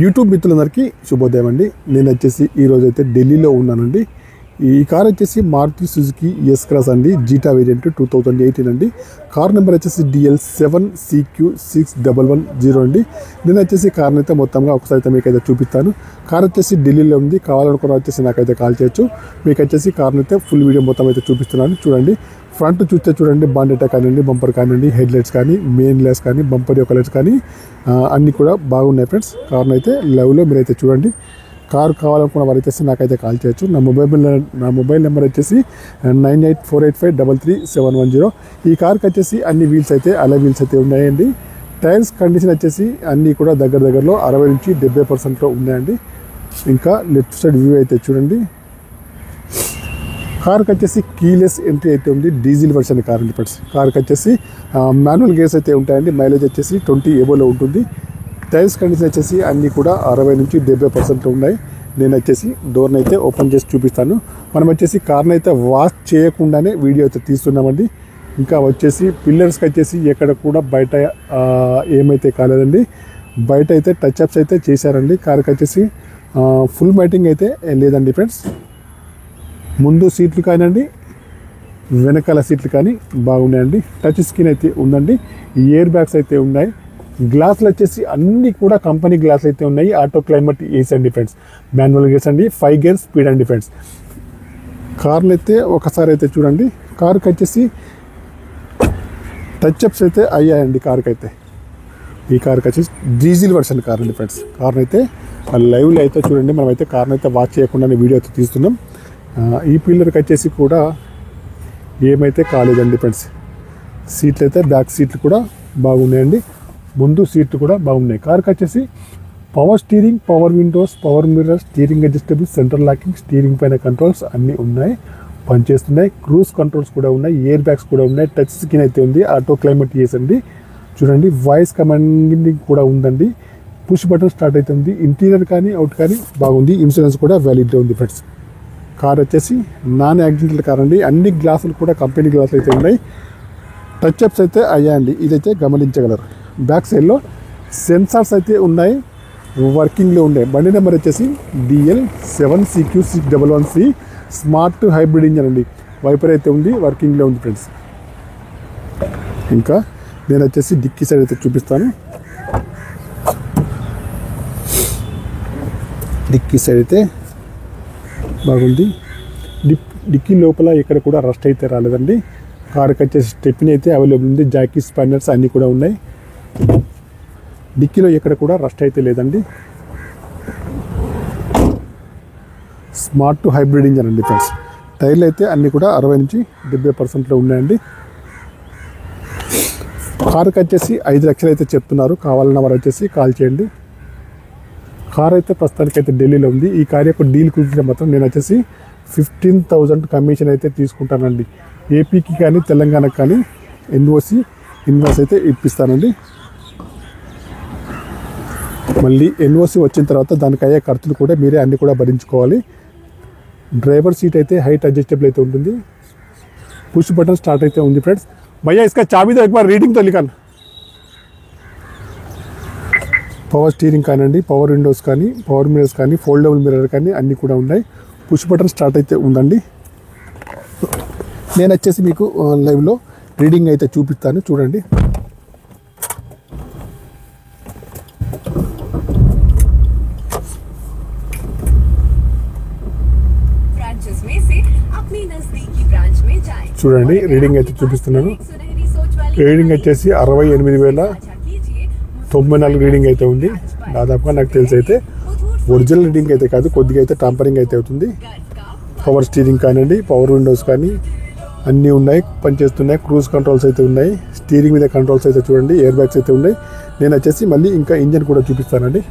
YouTube మిత్రులందరికీ శుభోదయం అండి. నేను వచ్చేసి ఈరోజు అయితే ఢిల్లీలో ఉన్నానండి. ఈ కార్ వచ్చేసి మారుతి సుజుకి ఎస్ క్రాస్ అండి, జీటా వేరియంట్ 2018 అండి. కార్ నెంబర్ వచ్చేసి DL7CQ6110 అండి. నేను వచ్చేసి కార్ని అయితే మొత్తంగా ఒకసారి అయితే మీకైతే చూపిస్తాను. కార్ వచ్చేసి ఢిల్లీలో ఉంది. కావాలనుకున్న వచ్చేసి నాకైతే కాల్ చేయొచ్చు. మీకు వచ్చేసి కార్ని అయితే ఫుల్ వీడియో మొత్తం అయితే చూపిస్తున్నాను. చూడండి, ఫ్రంట్ చూస్తే చూడండి, బాండెటా కానివ్వండి, బంపర్ కానివ్వండి, హెడ్ లైట్స్ కానీ, మెయిన్ గ్లాస్ కానీ, బంపర్ యొక్క లైట్స్ కానీ అన్నీ కూడా బాగున్నాయి ఫ్రెండ్స్. కార్ని అయితే లైవ్లో మీరైతే చూడండి. కార్ కావాలనుకున్న వారు వచ్చేసి నాకైతే కాల్ చేయొచ్చు. నా మొబైల్ నెంబర్ వచ్చేసి 9848533710. ఈ కార్కి వచ్చేసి అన్ని వీల్స్ అయితే అలా వీల్స్ అయితే ఉన్నాయండి. టైర్స్ కండిషన్ వచ్చేసి అన్నీ కూడా దగ్గరలో 60 నుంచి 70% ఉన్నాయండి. ఇంకా లెఫ్ట్ సైడ్ వ్యూ అయితే చూడండి. కార్కి వచ్చేసి కీలెస్ ఎంట్రీ అయితే ఉంది. డీజిల్ వర్షన్ కార్ అండి ఫ్రెండ్స్. కార్కి వచ్చేసి మాన్యువల్ గేర్స్ అయితే ఉంటాయండి. మైలేజ్ వచ్చేసి 20 ఎబోలో ఉంటుంది. టైర్స్ కండిషన్ వచ్చేసి అన్నీ కూడా 60 నుంచి 70% ఉన్నాయి. నేను వచ్చేసి డోర్ని అయితే ఓపెన్ చేసి చూపిస్తాను. మనం వచ్చేసి కార్ని అయితే వాష్ చేయకుండానే వీడియో అయితే తీస్తున్నామండి. ఇంకా వచ్చేసి పిల్లర్స్కి వచ్చేసి ఎక్కడ కూడా బయట ఏమైతే కాలేదండి. బయట అయితే టచ్ అప్స్ అయితే చేశారండి. కార్కి వచ్చేసి ఫుల్ మ్యాటింగ్ అయితే లేదండి ఫ్రెండ్స్. ముందు సీట్లు కానివ్వండి, వెనకాల సీట్లు కానీ బాగున్నాయండి. టచ్ స్క్రీన్ అయితే ఉందండి. ఎయిర్ బ్యాగ్స్ అయితే ఉన్నాయి. గ్లాసులు వచ్చేసి అన్నీ కూడా కంపెనీ గ్లాసులు అయితే ఉన్నాయి. ఆటో క్లైమేట్ ఏసీ అండి ఫ్రెండ్స్. మాన్యువల్ గేర్స్ అండి, 5 గేర్ స్పీడ్ అండి ఫ్రెండ్స్. కార్లు అయితే ఒకసారి అయితే చూడండి. కార్కి వచ్చేసి టచ్ అప్స్ అయితే అయ్యాయండి. కార్కి అయితే ఈ కార్కి వచ్చేసి డీజిల్ వర్షన్ కార్ అండి ఫ్రెండ్స్. కార్ని అయితే లైవ్లో అయితే చూడండి. మనమైతే కార్ని అయితే వాచ్ చేయకుండానే వీడియో అయితే తీస్తున్నాం. ఈ పిల్లర్కి వచ్చేసి కూడా ఏమైతే కాలేదండి ఫ్రెండ్స్. సీట్లు అయితే బ్యాక్ సీట్లు కూడా బాగున్నాయండి. ముందు సీట్లు కూడా బాగున్నాయి. కార్కి వచ్చేసి power steering, power Windows, power mirror, steering adjustable, central locking, steering పైన కంట్రోల్స్ అన్నీ ఉన్నాయి, పనిచేస్తున్నాయి. క్రూజ్ కంట్రోల్స్ కూడా ఉన్నాయి, ఎయిర్ బ్యాగ్స్ కూడా ఉన్నాయి. టచ్ స్క్రీన్ అయితే ఉంది. ఆటో క్లైమేట్ చేసండి. చూడండి, వాయిస్ కమాండింగ్ కూడా ఉందండి. పుష్ బటన్ స్టార్ట్ అవుతుంది. ఇంటీరియర్ కానీ అవుట్ కానీ బాగుంది. ఇన్సూరెన్స్ కూడా వ్యాలిడ్గా ఉంది ఫ్రెండ్స్. కార్ వచ్చేసి నాన్ యాక్సిడెంటల్ కార్ అండి. అన్ని గ్లాసులు కూడా కంపెనీ గ్లాసులు అయితే ఉన్నాయి. టచ్ అప్స్ అయితే అయ్యాయండి. ఇదైతే గమనించగలరు. బ్యాక్ సైడ్లో సెన్సార్స్ అయితే ఉన్నాయి, వర్కింగ్లో ఉన్నాయి. బండి నెంబర్ వచ్చేసి DL7CQ6110C స్మార్ట్ హైబ్రిడ్ ఇంజన్ అండి. వైపర్ అయితే ఉంది, వర్కింగ్లో ఉంది ఫ్రెండ్స్. ఇంకా నేను వచ్చేసి డిక్కీ సైడ్ అయితే చూపిస్తాను. డిక్కీ సైడ్ అయితే బాగుంది. డిక్కీ లోపల ఎక్కడ కూడా రస్ట్ అయితే రాలేదండి. కార్కి వచ్చేసి స్టెప్ని అయితే అవైలబుల్ ఉంది. జాకీ స్పానర్స్ అన్నీ కూడా ఉన్నాయి. డిక్కీలో ఎక్కడ కూడా రస్ట్ అయితే లేదండి. స్మార్ట్ హైబ్రిడ్ ఇంజన్ అండి ఫ్రెండ్స్. టైర్లు అయితే అన్నీ కూడా 60 నుంచి 70%లో ఉన్నాయండి. కార్కి వచ్చేసి 5 లక్షలు అయితే చెప్తున్నారు. కావాలన్న వారు వచ్చేసి కాల్ చేయండి. కార్ అయితే ప్రస్తుతానికి అయితే ఢిల్లీలో ఉంది. ఈ కార్ యొక్క డీల్ కుదిరితే మాత్రం నేను వచ్చేసి 15,000 కమిషన్ అయితే తీసుకుంటానండి. ఏపీకి కానీ తెలంగాణకి కానీ ఇన్వాయిస్ అయితే ఇప్పిస్తానండి. మళ్ళీ ఎన్ఓసి వచ్చిన తర్వాత దానికి అయ్యే ఖర్చులు కూడా మీరే అన్ని కూడా భరించుకోవాలి. డ్రైవర్ సీట్ అయితే హైట్ అడ్జస్టబుల్ అయితే ఉంటుంది. పుష్ బటన్ స్టార్ట్ అయితే ఉంది ఫ్రెండ్స్. భయ్యా ఇస్కా చాబీ దో ఎక్ బార్ రీడింగ్ తో లిఖాను. పవర్ స్టీరింగ్ కానివ్వండి, పవర్ విండోస్ కానీ, పవర్ మిర్రర్స్ కానీ, ఫోల్డబుల్ మిర్రర్ కానీ అన్నీ కూడా ఉన్నాయి. పుష్ బటన్ స్టార్ట్ అయితే ఉందండి. నేను వచ్చేసి మీకు లైవ్లో రీడింగ్ అయితే చూపిస్తాను, చూడండి. చూడండి, రీడింగ్ అయితే చూపిస్తున్నాను. రీడింగ్ వచ్చేసి 68,094 రీడింగ్ అయితే ఉంది. దాదాపుగా నాకు తెలిసి అయితే ఒరిజినల్ రీడింగ్ అయితే కాదు, కొద్దిగా అయితే టాంపరింగ్ అయితే అవుతుంది. పవర్ స్టీరింగ్ కానివ్వండి, పవర్ విండోస్ కానీ అన్నీ ఉన్నాయి, పనిచేస్తున్నాయి. క్రూజ్ కంట్రోల్స్ అయితే ఉన్నాయి. స్టీరింగ్ మీద కంట్రోల్స్ అయితే చూడండి. ఎయిర్ బ్యాగ్స్ అయితే ఉన్నాయి. నేను వచ్చేసి మళ్ళీ ఇంకా ఇంజన్ కూడా చూపిస్తానండి.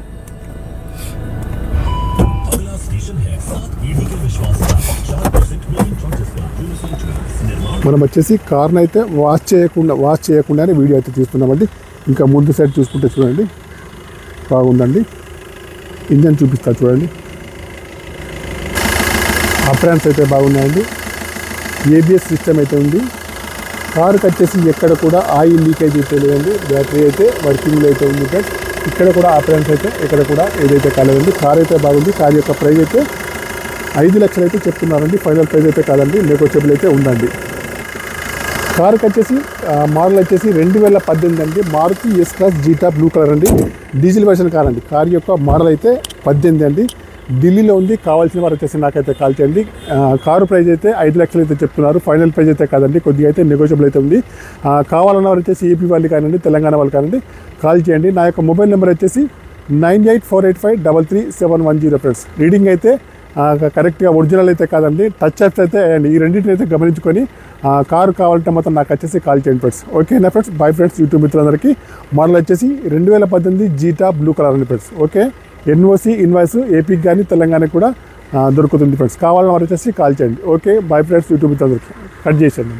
మనం వచ్చేసి కార్ని అయితే వాష్ చేయకుండానే వీడియో అయితే తీస్తున్నామండి. ఇంకా ముందు సైడ్ చూసుకుంటే చూడండి, బాగుందండి. ఇంజన్ చూపిస్తా చూడండి. అప్రాన్స్ అయితే బాగున్నాయండి. ఏబిఎస్ సిస్టమ్ అయితే ఉంది. కార్కి వచ్చేసి ఎక్కడ కూడా ఆయిల్ లీకేజ్ అయితే లేదండి. బ్యాటరీ అయితే వర్కింగ్లో అయితే ఉంది ఫ్రెండ్స్. ఇక్కడ కూడా అపియరెన్స్ అయితే ఇక్కడ కూడా ఏదైతే కాలేదండి. కార్ అయితే బాగుంది. కార్ యొక్క ప్రైస్ అయితే 5 లక్షలు అయితే చెప్తున్నారండి. ఫైనల్ ప్రైస్ అయితే కాదండి, నెగోషియబుల్ అయితే ఉందండి. కారుకి వచ్చేసి మోడల్ వచ్చేసి 2018 అండి. Maruti S class Zeta blue colour అండి. డీజిల్ వెర్షన్ కార్ అండి. కార్ యొక్క మోడల్ అయితే 18 అండి. ఢిల్లీలో ఉంది. కావాల్సిన వారు వచ్చేసి నాకైతే కాల్ చేయండి. కారు ప్రైస్ అయితే 5 లక్షలు అయితే చెప్తున్నారు. ఫైనల్ ప్రైస్ అయితే కాదండి, కొద్దిగా అయితే నెగోషియబుల్ అయితే ఉంది. కావాలన్న వారు వచ్చేసి ఏపీ వాళ్ళు కానివ్వండి, తెలంగాణ వాళ్ళు కానివ్వండి, కాల్ చేయండి. నా యొక్క మొబైల్ నెంబర్ వచ్చేసి 9848533710 ఫ్రెండ్స్. రీడింగ్ అయితే కరెక్ట్గా ఒరిజినల్ అయితే కాదండి, టచ్ అప్స్ అయితే అండ్ ఈ రెండింటిని అయితే గమనించుకొని కారు కావాలంటే మాత్రం నాకు వచ్చేసి కాల్ చేయండి ఫ్రెండ్స్. ఓకేనా ఫ్రెండ్స్? Bye friends. యూట్యూబ్ మిత్రులందరికీ మోడల్ వచ్చేసి 2018 జీటా బ్లూ కలర్ అండి ఫ్రెండ్స్. ఓకే, ఎన్ఓసి ఇన్వాయిస్ ఏపీకి కానీ తెలంగాణకి కూడా దొరుకుతుంది ఫ్రెండ్స్. కావాలన్న వారు వచ్చేసి కాల్ చేయండి. Okay, bye friends. యూట్యూబ్ మిత్రులందరికీ కట్ చేసేయండి.